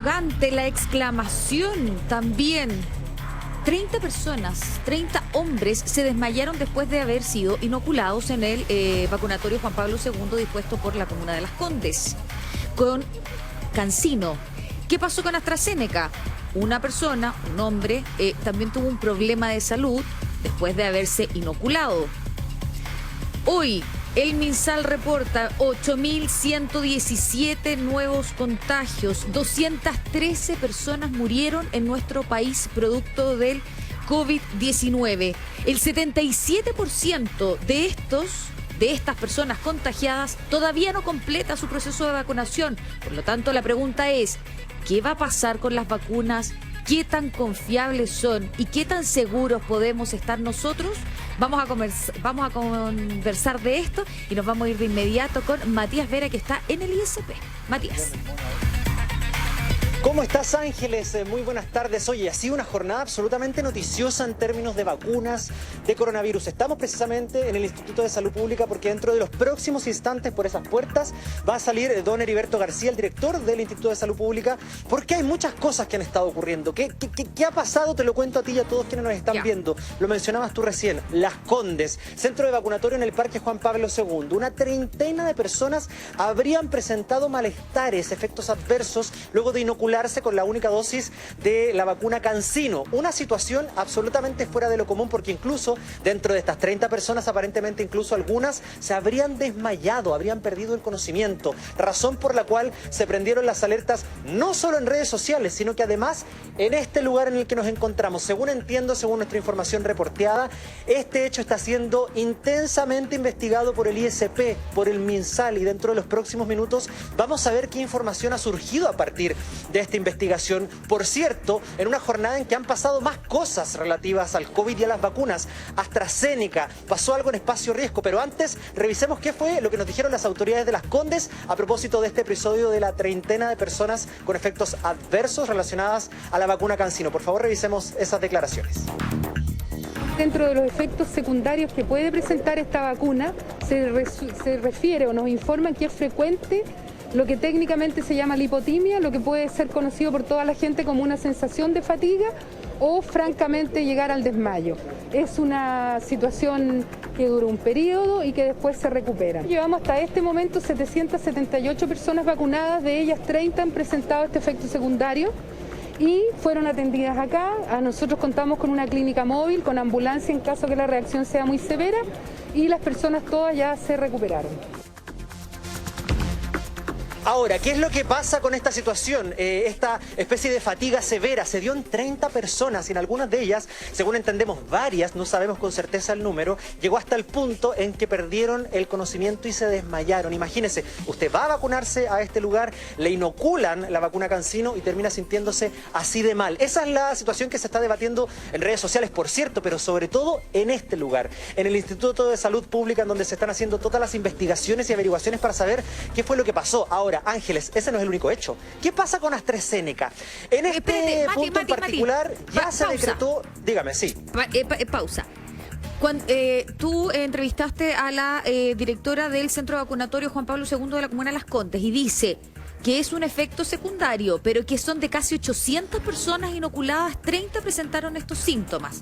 Ante la exclamación también. 30 personas, 30 hombres se desmayaron después de haber sido inoculados en el vacunatorio Juan Pablo II dispuesto por la comuna de Las Condes con CanSino. ¿Qué pasó con AstraZeneca? Una persona, un hombre, también tuvo un problema de salud después de haberse inoculado. Hoy el MinSal reporta 8.117 nuevos contagios. 213 personas murieron en nuestro país producto del COVID-19. El 77% de estas personas contagiadas todavía no completa su proceso de vacunación. Por lo tanto, la pregunta es, ¿qué va a pasar con las vacunas? ¿Qué tan confiables son y qué tan seguros podemos estar nosotros? Vamos a conversar de esto y nos vamos a ir de inmediato con Matías Vera, que está en el ISP. Matías. ¿Cómo estás, Ángeles? Muy buenas tardes. Oye, ha sido una jornada absolutamente noticiosa en términos de vacunas de coronavirus. Estamos precisamente en el Instituto de Salud Pública porque dentro de los próximos instantes por esas puertas va a salir don Heriberto García, el director del Instituto de Salud Pública, porque hay muchas cosas que han estado ocurriendo. ¿Qué ha pasado? Te lo cuento a ti y a todos quienes nos están viendo. Lo mencionabas tú recién. Las Condes, centro de vacunatorio en el Parque Juan Pablo II. Una treintena de personas habrían presentado malestares, efectos adversos, luego de inocularse con la única dosis de la vacuna CanSino. Una situación absolutamente fuera de lo común porque incluso dentro de estas 30 personas, aparentemente incluso algunas se habrían desmayado, habrían perdido el conocimiento. Razón por la cual se prendieron las alertas no solo en redes sociales, sino que además en este lugar en el que nos encontramos. Según entiendo, según nuestra información reporteada, este hecho está siendo intensamente investigado por el ISP, por el MinSal, y dentro de los próximos minutos vamos a ver qué información ha surgido a partir de esta investigación. Por cierto, en una jornada en que han pasado más cosas relativas al COVID y a las vacunas. AstraZeneca, pasó algo en espacio riesgo, pero antes revisemos qué fue lo que nos dijeron las autoridades de Las Condes a propósito de este episodio de la treintena de personas con efectos adversos relacionadas a la vacuna CanSino. Por favor, revisemos esas declaraciones. Dentro de los efectos secundarios que puede presentar esta vacuna, se refiere o nos informan que es frecuente lo que técnicamente se llama lipotimia, lo que puede ser conocido por toda la gente como una sensación de fatiga o francamente llegar al desmayo. Es una situación que dura un periodo y que después se recupera. Llevamos hasta este momento 778 personas vacunadas, de ellas 30 han presentado este efecto secundario y fueron atendidas acá. Nosotros contamos con una clínica móvil, con ambulancia en caso que la reacción sea muy severa, y las personas todas ya se recuperaron. Ahora, ¿qué es lo que pasa con esta situación? Esta especie de fatiga severa se dio en 30 personas y en algunas de ellas, según entendemos varias, no sabemos con certeza el número, llegó hasta el punto en que perdieron el conocimiento y se desmayaron. Imagínese, usted va a vacunarse a este lugar, le inoculan la vacuna CanSino y termina sintiéndose así de mal. Esa es la situación que se está debatiendo en redes sociales, por cierto, pero sobre todo en este lugar, en el Instituto de Salud Pública, en donde se están haciendo todas las investigaciones y averiguaciones para saber qué fue lo que pasó. Ahora, Ángeles, ese no es el único hecho. ¿Qué pasa con AstraZeneca? En este punto en particular ya se decretó... Dígame, sí. Pausa. Tú entrevistaste a la directora del centro vacunatorio Juan Pablo II de la comuna de Las Condes y dice que es un efecto secundario, pero que son de casi 800 personas inoculadas, 30 presentaron estos síntomas.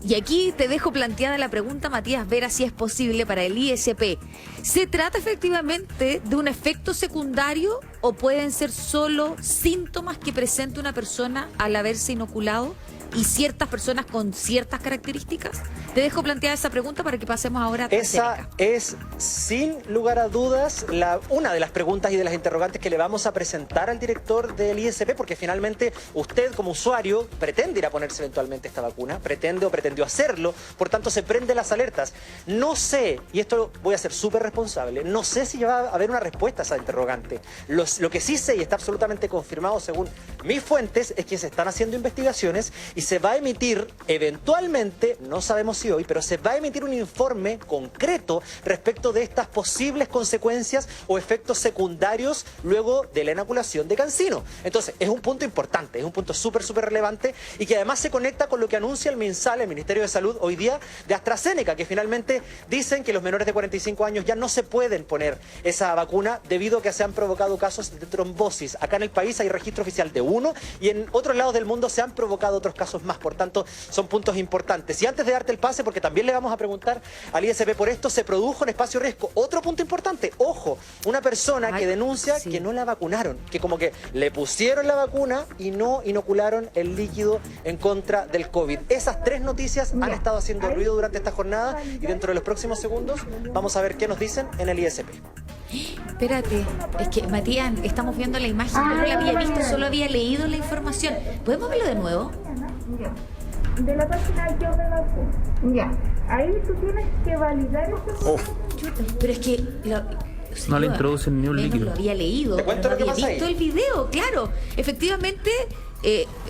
Y aquí te dejo planteada la pregunta, Matías Vera, si es posible para el ISP. ¿Se trata efectivamente de un efecto secundario o pueden ser solo síntomas que presenta una persona al haberse inoculado y ciertas personas con ciertas características? Te dejo planteada esa pregunta para que pasemos ahora a AstraZeneca. Esa es, sin lugar a dudas, una de las preguntas y de las interrogantes que le vamos a presentar al director del ISP, porque finalmente usted como usuario pretende ir a ponerse eventualmente esta vacuna, pretende o pretendió hacerlo, por tanto se prende las alertas. No sé, y esto voy a ser súper responsable, no sé si va a haber una respuesta a esa interrogante. Lo que sí sé y está absolutamente confirmado según mis fuentes es que se están haciendo investigaciones y se va a emitir eventualmente, no sabemos si de hoy, pero se va a emitir un informe concreto respecto de estas posibles consecuencias o efectos secundarios luego de la inoculación de CanSino. Entonces, es un punto importante, es un punto súper relevante y que además se conecta con lo que anuncia el MinSal, el Ministerio de Salud, hoy día de AstraZeneca, que finalmente dicen que los menores de 45 años ya no se pueden poner esa vacuna debido a que se han provocado casos de trombosis. Acá en el país hay registro oficial de uno y en otros lados del mundo se han provocado otros casos más. Por tanto, son puntos importantes. Y antes de darte el pase, porque también le vamos a preguntar al ISP por esto, se produjo en espacio riesgo. Otro punto importante, ojo, una persona que denuncia que no la vacunaron, que como que le pusieron la vacuna y no inocularon el líquido en contra del COVID. Esas tres noticias han estado haciendo ruido durante esta jornada y dentro de los próximos segundos vamos a ver qué nos dicen en el ISP. Espérate, es que Matías, estamos viendo la imagen, yo no la había visto, solo había leído la información. ¿Podemos verlo de nuevo? De la página de Yo Me Vacuno. Ya, ahí tú tienes que validar eso. Pero es que no le introducen ni un líquido. Lo había leído, ¿Te cuento pero lo no que había pasa visto ahí? el video, claro. Efectivamente,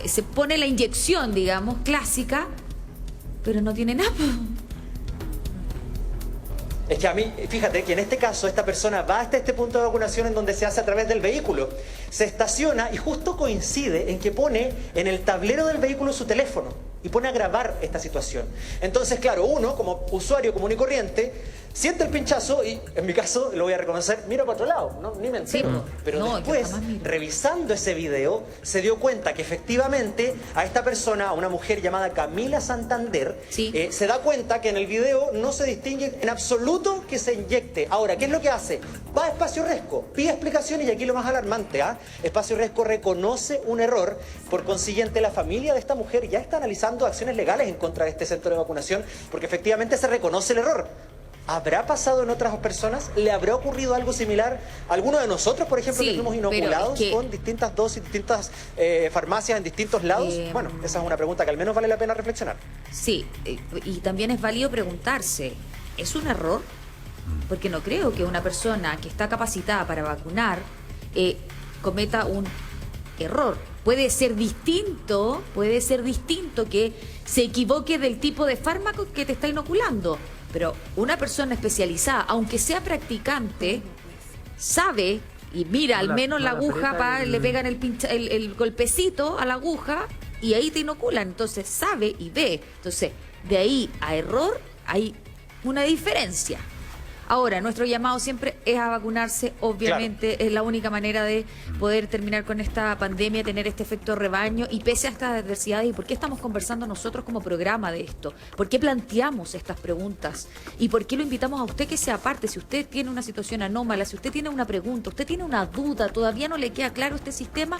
se pone la inyección, digamos, clásica, pero no tiene nada. Es que a mí, fíjate que en este caso esta persona va hasta este punto de vacunación en donde se hace a través del vehículo. Se estaciona y justo coincide en que pone en el tablero del vehículo su teléfono y pone a grabar esta situación. Entonces, claro, uno como usuario común y corriente siente el pinchazo y, en mi caso, lo voy a reconocer, mira para otro lado, ¿no? Ni me entero. Sí, pero no, después, yo jamás miro. revisando ese video, se dio cuenta que efectivamente a esta persona, a una mujer llamada Camila Santander, Sí. se da cuenta que en el video no se distingue en absoluto que se inyecte. Ahora, ¿qué es lo que hace? Va a Espacio Riesgo, pide explicaciones y aquí lo más alarmante, Espacio Riesgo reconoce un error, por consiguiente la familia de esta mujer ya está analizando acciones legales en contra de este centro de vacunación porque efectivamente se reconoce el error. ¿Habrá pasado en otras personas? ¿Le habrá ocurrido algo similar a alguno de nosotros, por ejemplo, Sí, que fuimos pero inoculados es que- con distintas dosis, distintas farmacias en distintos lados? Bueno, esa es una pregunta que al menos vale la pena reflexionar. Sí, y también es válido preguntarse, ¿es un error? Porque no creo que una persona que está capacitada para vacunar cometa un error. Puede ser distinto que se equivoque del tipo de fármaco que te está inoculando. Pero una persona especializada, aunque sea practicante, sabe y mira al menos la aguja, le pegan el golpecito a la aguja y ahí te inoculan. Entonces sabe y ve. Entonces, de ahí a error hay una diferencia. Ahora, nuestro llamado siempre es a vacunarse, obviamente es la única manera de poder terminar con esta pandemia, tener este efecto rebaño y pese a estas adversidades. ¿Y por qué estamos conversando nosotros como programa de esto? ¿Por qué planteamos estas preguntas? ¿Y por qué lo invitamos a usted que sea parte? Si usted tiene una situación anómala, si usted tiene una pregunta, usted tiene una duda, todavía no le queda claro este sistema,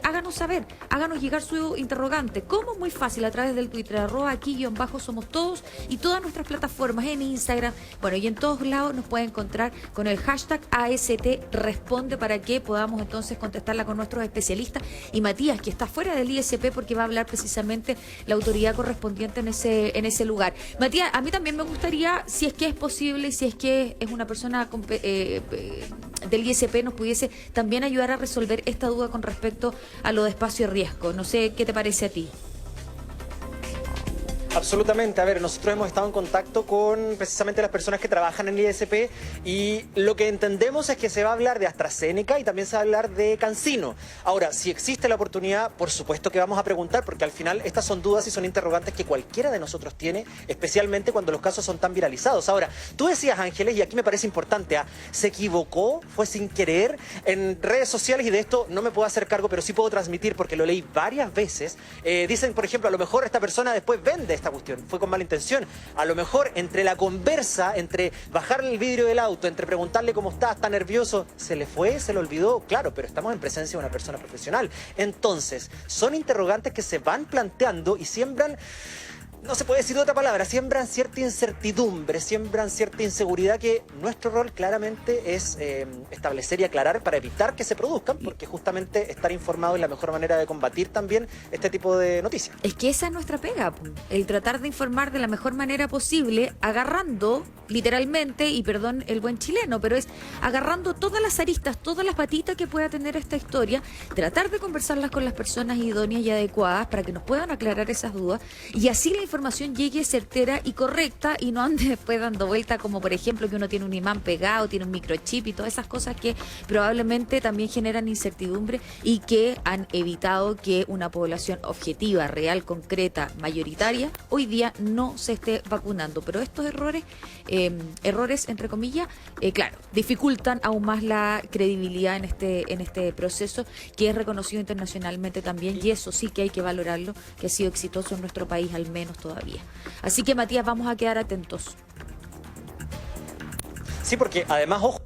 háganos saber, háganos llegar su interrogante. ¿Cómo? Muy fácil, a través del Twitter, @aquí_somos todos y todas nuestras plataformas en Instagram, bueno, y en todos lados nos puede encontrar con el hashtag AST Responde para que podamos entonces contestarla con nuestros especialistas. Y Matías, que está fuera del ISP porque va a hablar precisamente la autoridad correspondiente en ese lugar. Matías, a mí también me gustaría, si es que es posible, si es que es una persona del ISP, nos pudiese también ayudar a resolver esta duda con respecto a lo de espacio riesgo. No sé qué te parece a ti. Absolutamente. A ver, nosotros hemos estado en contacto con precisamente las personas que trabajan en el ISP y lo que entendemos es que se va a hablar de AstraZeneca y también se va a hablar de CanSino. Ahora, si existe la oportunidad, por supuesto que vamos a preguntar, porque al final estas son dudas y son interrogantes que cualquiera de nosotros tiene, especialmente cuando los casos son tan viralizados. Ahora, tú decías, Ángeles, y aquí me parece importante, ¿se equivocó? ¿Fue sin querer? En redes sociales, y de esto no me puedo hacer cargo, pero sí puedo transmitir porque lo leí varias veces, dicen, por ejemplo, a lo mejor esta persona después vende esta cuestión, fue con mala intención. A lo mejor entre la conversa, entre bajarle el vidrio del auto, entre preguntarle cómo está nervioso, se le fue, se le olvidó, claro, pero estamos en presencia de una persona profesional. Entonces, son interrogantes que se van planteando y siembran, no se puede decir de otra palabra, siembran cierta incertidumbre, siembran cierta inseguridad que nuestro rol claramente es establecer y aclarar para evitar que se produzcan, porque justamente estar informado es la mejor manera de combatir también este tipo de noticias. Es que esa es nuestra pega, el tratar de informar de la mejor manera posible, agarrando literalmente, y perdón el buen chileno, pero es agarrando todas las aristas, todas las patitas que pueda tener esta historia, tratar de conversarlas con las personas idóneas y adecuadas para que nos puedan aclarar esas dudas y así la información información llegue certera y correcta y no ande después dando vuelta como por ejemplo que uno tiene un imán pegado, tiene un microchip y todas esas cosas que probablemente también generan incertidumbre y que han evitado que una población objetiva, real, concreta, mayoritaria, hoy día no se esté vacunando. Pero estos errores entre comillas, claro, dificultan aún más la credibilidad en este proceso que es reconocido internacionalmente también, y eso sí que hay que valorarlo, que ha sido exitoso en nuestro país al menos todavía. Así que Matías, vamos a quedar atentos. Sí, porque además, ojo,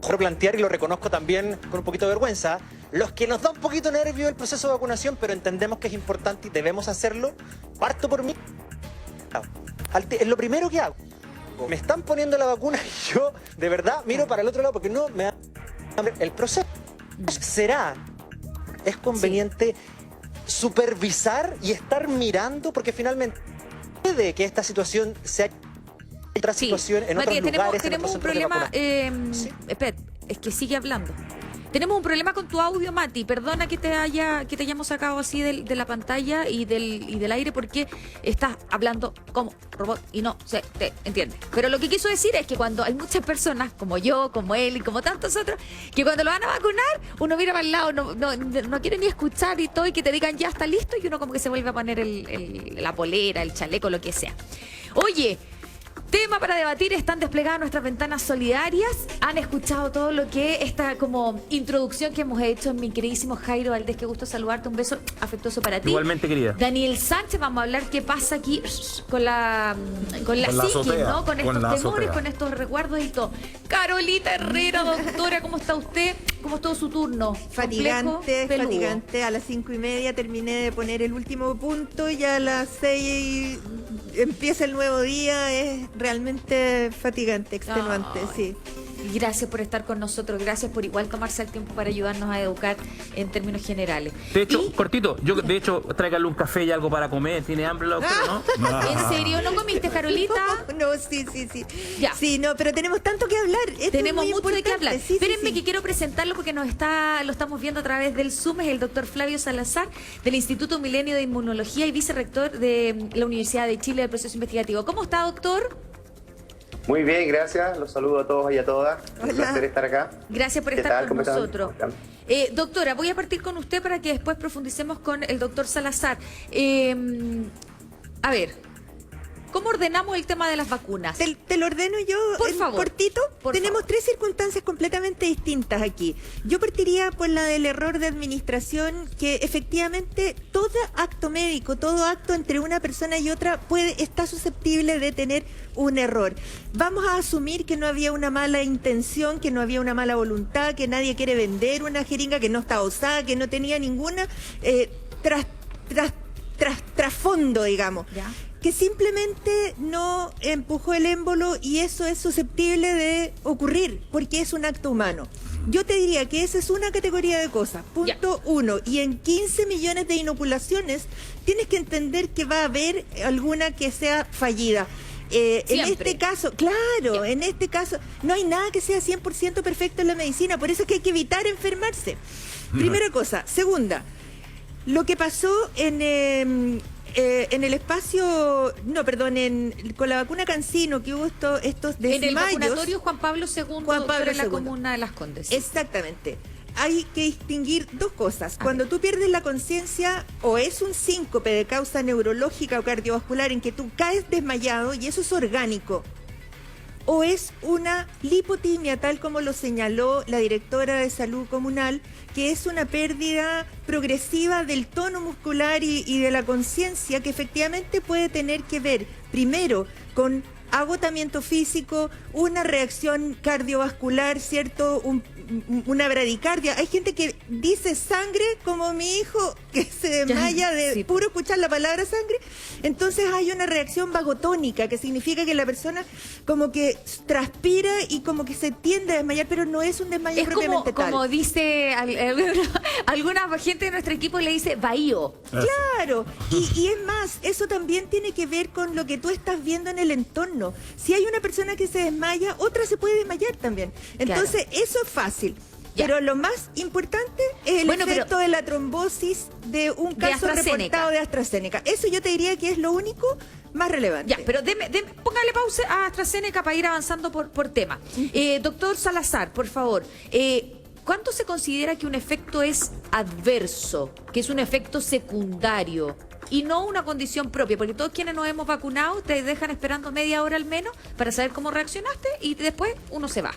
quiero plantear, y lo reconozco también con un poquito de vergüenza, los que nos da un poquito de nervio el proceso de vacunación, pero entendemos que es importante y debemos hacerlo, parto por mí. Es lo primero que hago. Me están poniendo la vacuna y yo, de verdad, miro para el otro lado porque no me da el proceso. Es conveniente supervisar y estar mirando, porque finalmente puede que esta situación sea otra situación en Matías, otros lugares. tenemos un problema, Pet, es que sigue hablando. Tenemos un problema con tu audio, Mati. Perdona que te hayamos sacado así de la pantalla y del aire, porque estás hablando como robot y no se te entiende. Pero lo que quiso decir es que cuando hay muchas personas, como yo, como él y como tantos otros, que cuando lo van a vacunar, uno mira para el lado, no quiere ni escuchar y todo, y que te digan ya está listo, y uno como que se vuelve a poner la polera, el chaleco, lo que sea. Oye, tema para debatir, están desplegadas nuestras ventanas solidarias. Han escuchado todo lo que esta como introducción que hemos hecho en mi queridísimo Jairo Valdés. Qué gusto saludarte, un beso afectuoso para ti. Igualmente, querida. Daniel Sánchez, vamos a hablar qué pasa aquí con la psiquis, ¿no? Con estos temores, con estos recuerdos y todo. Carolita Herrera, doctora, ¿cómo está usted? ¿Cómo estuvo su turno? Fatigante, fatigante. A las 5:30 terminé de poner el último punto y a las 6 empieza el nuevo día. Es realmente fatigante, extenuante, sí. Gracias por estar con nosotros, gracias por igual tomarse el tiempo para ayudarnos a educar en términos generales. De hecho, cortito, yo de hecho tráigale un café y algo para comer. ¿Tiene hambre la doctora, no? ¿En serio no comiste, Carolita? No, sí. Ya. Sí, no, pero tenemos tanto que hablar. Tenemos mucho de qué hablar. Sí, Espérenme sí. que quiero presentarlo porque lo estamos viendo a través del Zoom. Es el doctor Flavio Salazar, del Instituto Milenio de Inmunología y vicerrector de la Universidad de Chile del proceso investigativo. ¿Cómo está, doctor? Muy bien, gracias. Los saludo a todos y a todas. Un placer estar acá. Gracias por estar con nosotros. Doctora, voy a partir con usted para que después profundicemos con el doctor Salazar. A ver, ¿cómo ordenamos el tema de las vacunas? Te lo ordeno yo, por favor, cortito. Tenemos tres circunstancias completamente distintas aquí. Yo partiría por la del error de administración, que efectivamente todo acto médico, todo acto entre una persona y otra está susceptible de tener un error. Vamos a asumir que no había una mala intención, que no había una mala voluntad, que nadie quiere vender una jeringa que no está usada, que no tenía ninguna trasfondo, digamos. ¿Ya? Que simplemente no empujó el émbolo, y eso es susceptible de ocurrir porque es un acto humano. Yo te diría que esa es una categoría de cosas, punto uno. Y en 15 millones de inoculaciones tienes que entender que va a haber alguna que sea fallida. En este caso, claro, en este caso no hay nada que sea 100% perfecto en la medicina, por eso es que hay que evitar enfermarse. Primera cosa. Segunda, lo que pasó en el espacio, con la vacuna CanSino, que hubo estos desmayos. En el vacunatorio Juan Pablo II, en la comuna de Las Condes. Exactamente. Hay que distinguir dos cosas. Cuando tú pierdes la conciencia, o es un síncope de causa neurológica o cardiovascular en que tú caes desmayado, y eso es orgánico, o es una lipotimia, tal como lo señaló la directora de salud comunal, que es una pérdida progresiva del tono muscular y de la conciencia, que efectivamente puede tener que ver primero con agotamiento físico, una reacción cardiovascular, ¿cierto? Una bradicardia. Hay gente que dice sangre, como mi hijo, que se desmaya de puro escuchar la palabra sangre. Entonces hay una reacción vagotónica, que significa que la persona como que transpira y como que se tiende a desmayar, pero no es un desmayo propiamente tal. Como dice alguna gente de nuestro equipo, le dice bahío. Claro, y es más, eso también tiene que ver con lo que tú estás viendo en el entorno. Si hay una persona que se desmaya, otra se puede desmayar también. Entonces, eso es fácil. Ya. Pero lo más importante es el efecto de la trombosis de un caso reportado de AstraZeneca. Eso yo te diría que es lo único más relevante. Ya, pero póngale pausa a AstraZeneca para ir avanzando por tema. Doctor Salazar, por favor, ¿cuánto se considera que un efecto es adverso, que es un efecto secundario y no una condición propia? Porque todos quienes nos hemos vacunado te dejan esperando media hora al menos para saber cómo reaccionaste y después uno se va.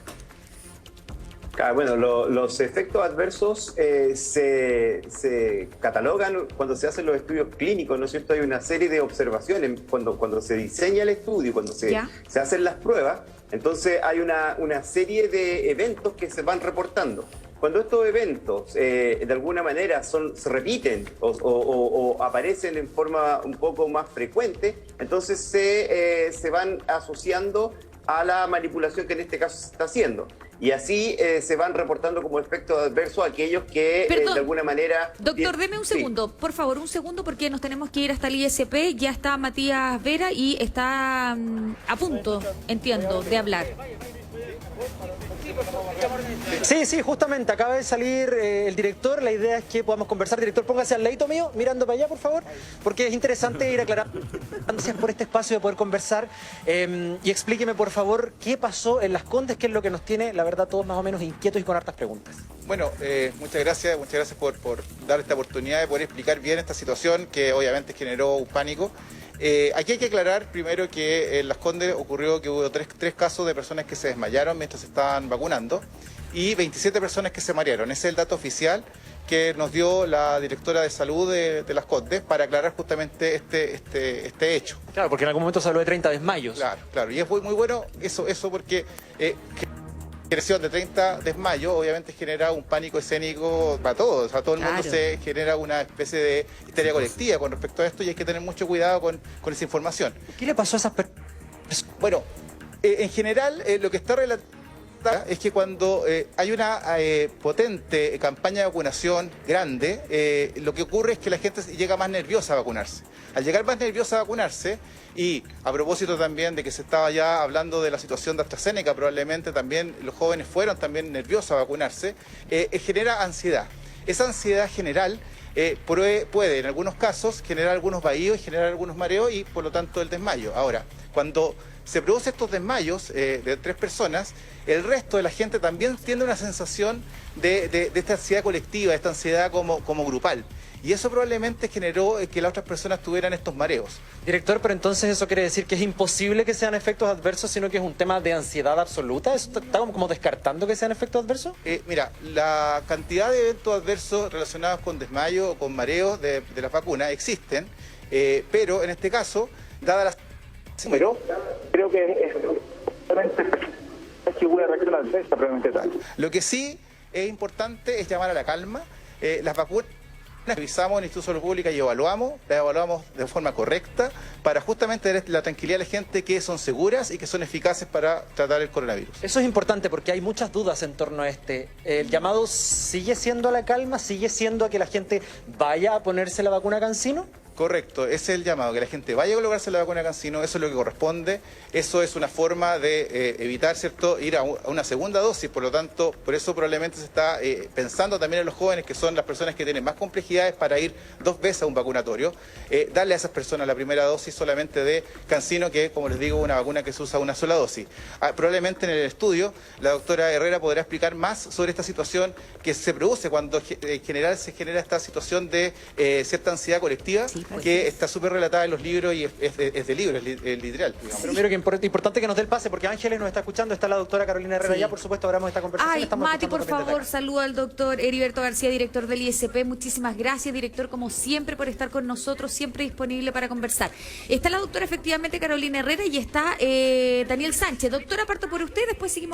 Bueno, los efectos adversos se catalogan cuando se hacen los estudios clínicos, ¿no es cierto? Hay una serie de observaciones cuando se diseña el estudio, cuando se hacen las pruebas. Entonces hay una serie de eventos que se van reportando. Cuando estos eventos de alguna manera se repiten o aparecen en forma un poco más frecuente, entonces se van asociando a la manipulación que en este caso se está haciendo. Y así se van reportando como efectos adversos aquellos que de alguna manera... Doctor, deme un segundo, por favor, un segundo, porque nos tenemos que ir hasta el ISP. Ya está Matías Vera y está a punto, entiendo, de hablar. Sí, justamente, acaba de salir el director. La idea es que podamos conversar. Director, póngase al ladito mío, mirando para allá, por favor, porque es interesante ir aclarando. Gracias por este espacio de poder conversar. Y explíqueme, por favor, qué pasó en Las Condes, qué es lo que nos tiene, la verdad, todos más o menos inquietos y con hartas preguntas. Bueno, muchas gracias por dar esta oportunidad de poder explicar bien esta situación que obviamente generó un pánico. Aquí hay que aclarar primero que en Las Condes ocurrió que hubo tres casos de personas que se desmayaron mientras se estaban vacunando y 27 personas que se marearon. Ese es el dato oficial que nos dio la directora de salud de Las Condes para aclarar justamente este hecho. Claro, porque en algún momento se habló de 30 desmayos. Claro, y es muy bueno eso porque... creación de 30 desmayos obviamente genera un pánico escénico para todos, o sea, todo el mundo se genera una especie de histeria colectiva con respecto a esto y hay que tener mucho cuidado con esa información. ¿Qué le pasó a esas personas? Bueno, en general lo que está relatado es que cuando hay una potente campaña de vacunación grande, lo que ocurre es que la gente llega más nerviosa a vacunarse. Al llegar más nerviosa a vacunarse, y a propósito también de que se estaba ya hablando de la situación de AstraZeneca, probablemente también los jóvenes fueron también nerviosos a vacunarse, genera ansiedad. Esa ansiedad general puede en algunos casos generar algunos vahíos y generar algunos mareos y por lo tanto el desmayo. Ahora, cuando se producen estos desmayos de 3 personas, el resto de la gente también tiene una sensación de esta ansiedad colectiva, de esta ansiedad como grupal. Y eso probablemente generó que las otras personas tuvieran estos mareos. Director, pero entonces eso quiere decir que es imposible que sean efectos adversos, sino que es un tema de ansiedad absoluta. ¿Eso está como descartando que sean efectos adversos? Mira, la cantidad de eventos adversos relacionados con desmayo o con mareos de las vacunas existen, pero en este caso, dada las... Pero creo que es que una reacción adversa probablemente tal. Lo que sí es importante es llamar a la calma. Las vacunas revisamos en el Instituto de Salud Pública y las evaluamos de forma correcta para justamente dar la tranquilidad a la gente que son seguras y que son eficaces para tratar el coronavirus. Eso es importante porque hay muchas dudas en torno a ¿El llamado sigue siendo a la calma? ¿Sigue siendo a que la gente vaya a ponerse la vacuna CanSino? Correcto, ese es el llamado, que la gente vaya a colocarse la vacuna CanSino, eso es lo que corresponde, eso es una forma de evitar, ¿cierto?, ir a una segunda dosis, por lo tanto, por eso probablemente se está pensando también en los jóvenes, que son las personas que tienen más complejidades para ir 2 veces a un vacunatorio, darle a esas personas la primera dosis solamente de CanSino, que, como les digo, una vacuna que se usa una sola dosis. Probablemente en el estudio la doctora Herrera podrá explicar más sobre esta situación que se produce cuando en general se genera esta situación de cierta ansiedad colectiva, que está súper relatada en los libros y es de libros, es literal. Digamos. Pero mira que importante que nos dé el pase, porque Ángeles nos está escuchando, está la doctora Carolina Herrera ya, por supuesto, abramos esta conversación. Ay, Mati, por favor, saluda al doctor Heriberto García, director del ISP. Muchísimas gracias, director, como siempre, por estar con nosotros, siempre disponible para conversar. Está la doctora, efectivamente, Carolina Herrera, y está Daniel Sánchez. Doctora, parto por usted, después seguimos.